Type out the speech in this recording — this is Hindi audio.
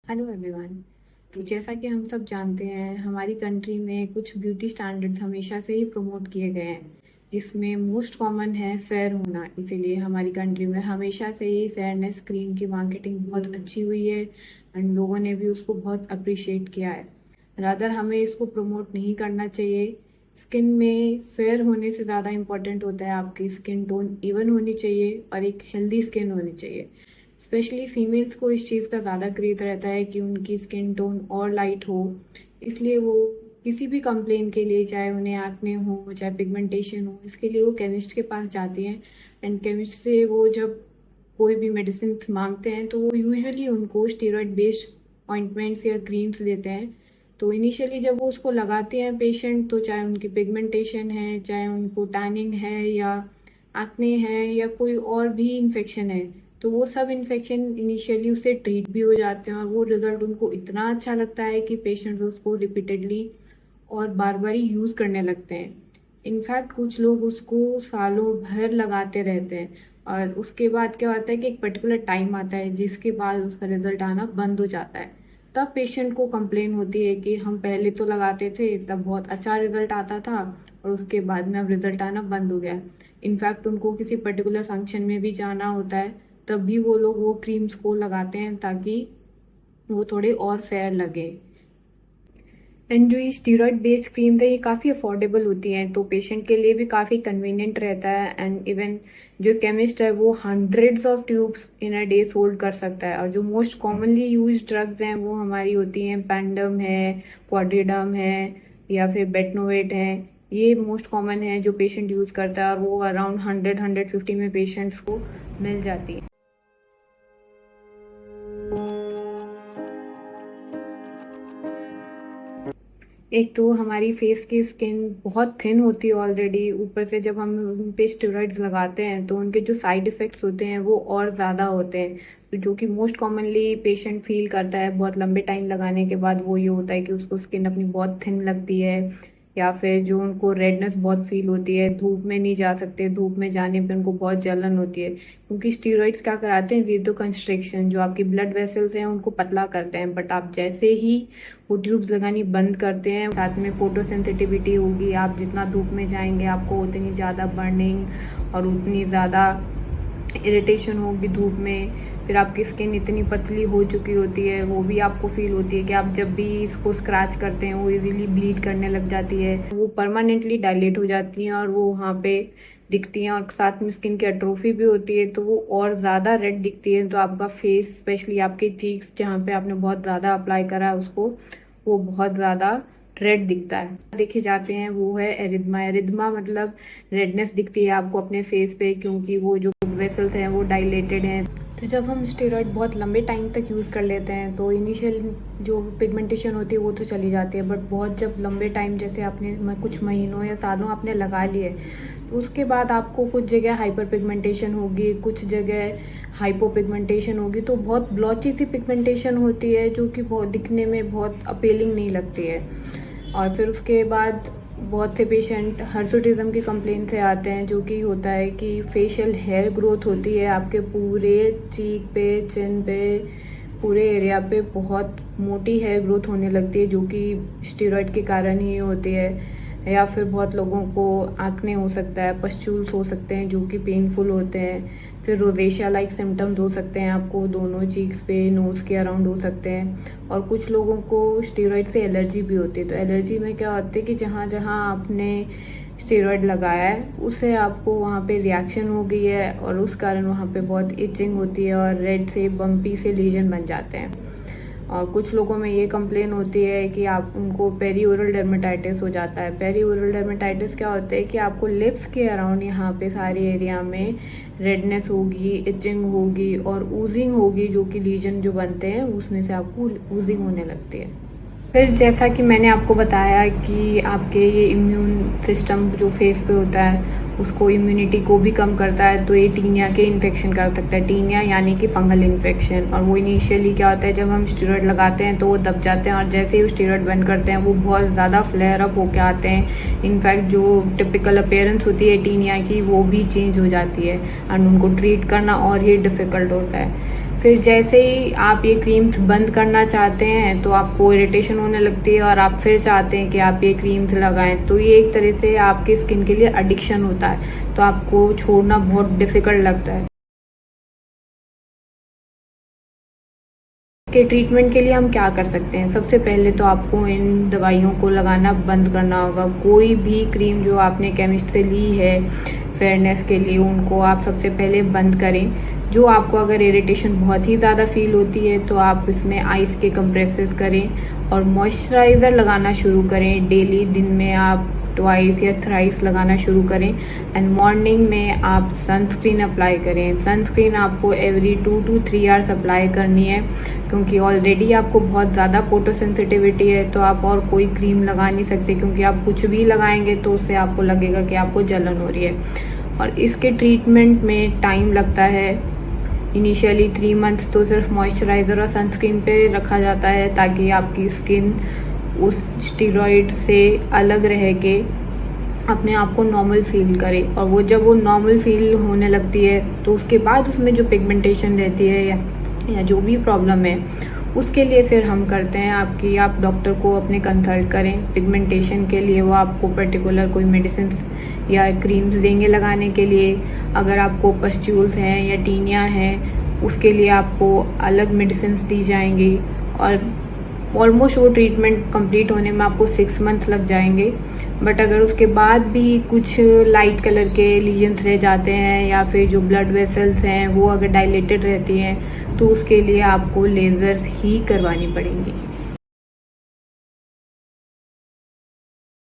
Hello everyone. तो जैसा कि हम सब जानते हैं, हमारी कंट्री में कुछ ब्यूटी स्टैंडर्ड्स हमेशा से ही प्रमोट किए गए हैं, जिसमें मोस्ट कॉमन है फेयर होना। इसीलिए हमारी कंट्री में हमेशा से ही फेयरनेस क्रीम की मार्केटिंग बहुत अच्छी हुई है एंड लोगों ने भी उसको बहुत अप्रिशिएट किया है। रादर हमें इसको प्रमोट नहीं करना चाहिए। स्किन में फेयर होने से ज़्यादा इम्पोर्टेंट होता है आपकी स्किन टोन इवन होनी चाहिए और एक हेल्दी स्किन होनी चाहिए। स्पेशली फीमेल्स को इस चीज़ का ज़्यादा क्रेज रहता है कि उनकी स्किन टोन और लाइट हो, इसलिए वो किसी भी कंप्लेन के लिए, चाहे उन्हें एक्ने हो चाहे पिगमेंटेशन हो, इसके लिए वो केमिस्ट के पास जाती हैं। एंड केमिस्ट से वो जब कोई भी मेडिसिन मांगते हैं तो वो यूजुअली उनको स्टेरॉइड बेस्ड ऑइंटमेंट्स या क्रीम्स देते हैं। तो इनिशियली जब वो उसको लगाते हैं पेशेंट, तो चाहे उनकी पिगमेंटेशन है, चाहे उनको टैनिंग है या एक्ने है या कोई और भी इन्फेक्शन है, तो वो सब इन्फेक्शन इनिशियली उससे ट्रीट भी हो जाते हैं और वो रिज़ल्ट उनको इतना अच्छा लगता है कि पेशेंट उसको रिपीटेडली और बार बार ही यूज़ करने लगते हैं। इनफैक्ट कुछ लोग उसको सालों भर लगाते रहते हैं और उसके बाद क्या होता है कि एक पर्टिकुलर टाइम आता है जिसके बाद उसका रिज़ल्ट आना बंद हो जाता है। तब पेशेंट को कंप्लेन होती है कि हम पहले तो लगाते थे, तब बहुत अच्छा रिज़ल्ट आता था और उसके बाद में अब रिज़ल्ट आना बंद हो गया। इनफैक्ट उनको किसी पर्टिकुलर फंक्शन में भी जाना होता है, तब भी वो लोग वो क्रीम्स को लगाते हैं ताकि वो थोड़े और फेयर लगे। एंड जो ये स्टीरॉयड बेस्ड क्रीम्स है, ये काफ़ी अफोर्डेबल होती हैं, तो पेशेंट के लिए भी काफ़ी कन्वीनियंट रहता है। एंड इवन जो केमिस्ट है वो hundreds of tubes in a day sold कर सकता है। और जो मोस्ट कॉमनली यूज ड्रग्स हैं वो हमारी होती हैं, पैंडम है, क्वाड्रिडम है या फिर बेटनोवेट है। ये मोस्ट कॉमन है जो पेशेंट यूज़ करता है और वो अराउंड 100-150 में पेशेंट्स को मिल जाती है। एक तो हमारी फेस की स्किन बहुत थिन होती है ऑलरेडी, ऊपर से जब हम उन पे स्टेरॉइड्स लगाते हैं तो उनके जो साइड इफ़ेक्ट्स होते हैं वो और ज़्यादा होते हैं। तो जो कि मोस्ट कॉमनली पेशेंट फील करता है बहुत लंबे टाइम लगाने के बाद, वो ये होता है कि उसको स्किन अपनी बहुत थिन लगती है या फिर जो उनको रेडनेस बहुत फील होती है, धूप में नहीं जा सकते, धूप में जाने पे उनको बहुत जलन होती है। क्योंकि स्टीरॉइड्स क्या कराते हैं, वेजो कंस्ट्रिक्शन, जो आपकी ब्लड वेसल्स हैं उनको पतला करते हैं। बट आप जैसे ही वो ट्यूब्स लगानी बंद करते हैं, साथ में फोटो सेंसिटिविटी होगी, आप जितना धूप में जाएंगे आपको उतनी ज़्यादा बर्निंग और उतनी ज़्यादा इरिटेशन होगी धूप में। फिर आपकी स्किन इतनी पतली हो चुकी होती है, वो भी आपको फील होती है कि आप जब भी इसको स्क्रैच करते हैं वो इजीली ब्लीड करने लग जाती है, वो परमानेंटली डायलेट हो जाती हैं और वो वहाँ पे दिखती हैं। और साथ में स्किन की एट्रोफी भी होती है, तो वो और ज़्यादा रेड दिखती है। तो आपका फेस, स्पेशली आपके चीक्स जहाँ पे आपने बहुत ज़्यादा अप्लाई करा है उसको, वो बहुत ज़्यादा रेड दिखता है। देखे जाते हैं वो है एरिथमा। एरिथमा मतलब रेडनेस दिखती है आपको अपने फेस पे, क्योंकि वो जो वेसल्स हैं वो डायलेटेड हैं। तो जब हम स्टेरॉइड बहुत लंबे टाइम तक यूज़ कर लेते हैं तो इनिशियल जो पिगमेंटेशन होती है वो तो चली जाती है, बट बहुत जब लंबे टाइम, जैसे आपने कुछ महीनों या सालों आपने लगा लिए, तो उसके बाद आपको कुछ जगह हाइपर पिगमेंटेशन होगी, कुछ जगह हाइपो पिगमेंटेशन होगी, तो बहुत ब्लॉची सी पिगमेंटेशन होती है जो कि बहुत दिखने में बहुत अपीलिंग नहीं लगती है। और फिर उसके बाद बहुत से पेशेंट हर्सुटिज्म की कंप्लेन से आते हैं, जो कि होता है कि फेशियल हेयर ग्रोथ होती है आपके पूरे चीक पे, चिन पे, पूरे एरिया पे बहुत मोटी हेयर ग्रोथ होने लगती है, जो कि स्टेरॉइड के कारण ही होती है। या फिर बहुत लोगों को एक्ने हो सकता है, पस्चूल्स हो सकते हैं जो कि पेनफुल होते हैं। फिर रोजेशिया लाइक सिम्टम्स हो सकते हैं आपको दोनों चीक्स पे, नोज़ के अराउंड हो सकते हैं। और कुछ लोगों को स्टेरॉइड से एलर्जी भी होती है। तो एलर्जी में क्या होता है कि जहाँ जहाँ आपने स्टेरॉइड लगाया है उससे आपको वहाँ पे रिएक्शन हो गई है और उस कारण वहाँ पे बहुत इचिंग होती है और रेड से बम्पी से लीजन बन जाते हैं। और कुछ लोगों में ये कंप्लेन होती है कि आप उनको पेरीओरल डर्मेटाइटिस हो जाता है। पेरीओरल डर्मेटाइटिस क्या होता है कि आपको लिप्स के अराउंड यहाँ पे सारे एरिया में रेडनेस होगी, इचिंग होगी और ऊजिंग होगी, जो कि लीजन जो बनते हैं उसमें से आपको ऊजिंग होने लगती है। फिर जैसा कि मैंने आपको बताया कि आपके ये इम्यून सिस्टम जो फेस पे होता है उसको, इम्यूनिटी को भी कम करता है, तो ये टीनिया के इन्फेक्शन कर सकता है। टीनिया यानी कि फंगल इन्फेक्शन। और वो इनिशियली क्या होता है, जब हम स्टेरॉइड लगाते हैं तो वो दब जाते हैं और जैसे ही वो स्टेरॉइड बंद करते हैं वो बहुत ज़्यादा फ्लेयर अप होके आते हैं। इनफैक्ट जो टिपिकल अपीयरेंस होती है टीनिया की वो भी चेंज हो जाती है एंड उनको ट्रीट करना और ही डिफ़िकल्ट होता है। फिर जैसे ही आप ये क्रीम्स बंद करना चाहते हैं तो आपको इरिटेशन होने लगती है और आप फिर चाहते हैं कि आप ये क्रीम्स लगाएं, तो ये एक तरह से आपकी स्किन के लिए एडिक्शन होता है, तो आपको छोड़ना बहुत डिफ़िकल्ट लगता है। के ट्रीटमेंट के लिए हम क्या कर सकते हैं? सबसे पहले तो आपको इन दवाइयों को लगाना बंद करना होगा। कोई भी क्रीम जो आपने केमिस्ट से ली है फेयरनेस के लिए, उनको आप सबसे पहले बंद करें। जो आपको अगर इरिटेशन बहुत ही ज़्यादा फील होती है तो आप इसमें आइस के कंप्रेसेस करें और मॉइस्चराइज़र लगाना शुरू करें। डेली दिन में आप ट्वाइस या थ्राइस लगाना शुरू करें एंड मॉर्निंग में आप सनस्क्रीन अप्लाई करें। सनस्क्रीन आपको एवरी 2 to 3 आवर्स अप्लाई करनी है, क्योंकि ऑलरेडी आपको बहुत ज़्यादा फोटो सेंसिटिविटी है, तो आप और कोई क्रीम लगा नहीं सकते, क्योंकि आप कुछ भी लगाएंगे तो उससे आपको लगेगा कि आपको जलन हो रही है। और इसके ट्रीटमेंट में टाइम लगता है। इनिशियली 3 मंथ्स तो सिर्फ मॉइस्चराइज़र और सनस्क्रीन पे रखा जाता है, ताकि आपकी स्किन उस स्टेरॉइड से अलग रह के अपने आप को नॉर्मल फील करे। और वो जब वो नॉर्मल फील होने लगती है तो उसके बाद उसमें जो पिगमेंटेशन रहती है या जो भी प्रॉब्लम है, उसके लिए फिर हम करते हैं आप डॉक्टर को अपने कंसल्ट करें। पिगमेंटेशन के लिए वो आपको पर्टिकुलर कोई मेडिसिन या क्रीम्स देंगे लगाने के लिए। अगर आपको पस्ट्यूल्स हैं या टीनिया हैं, उसके लिए आपको अलग मेडिसिन दी जाएंगी और ऑलमोस्ट वो ट्रीटमेंट कंप्लीट होने में आपको 6 मंथ्स लग जाएंगे। बट अगर उसके बाद भी कुछ लाइट कलर के लीजन्स रह जाते हैं या फिर जो ब्लड वेसल्स हैं वो अगर डायलेटेड रहती हैं, तो उसके लिए आपको लेज़र्स ही करवानी पड़ेंगी।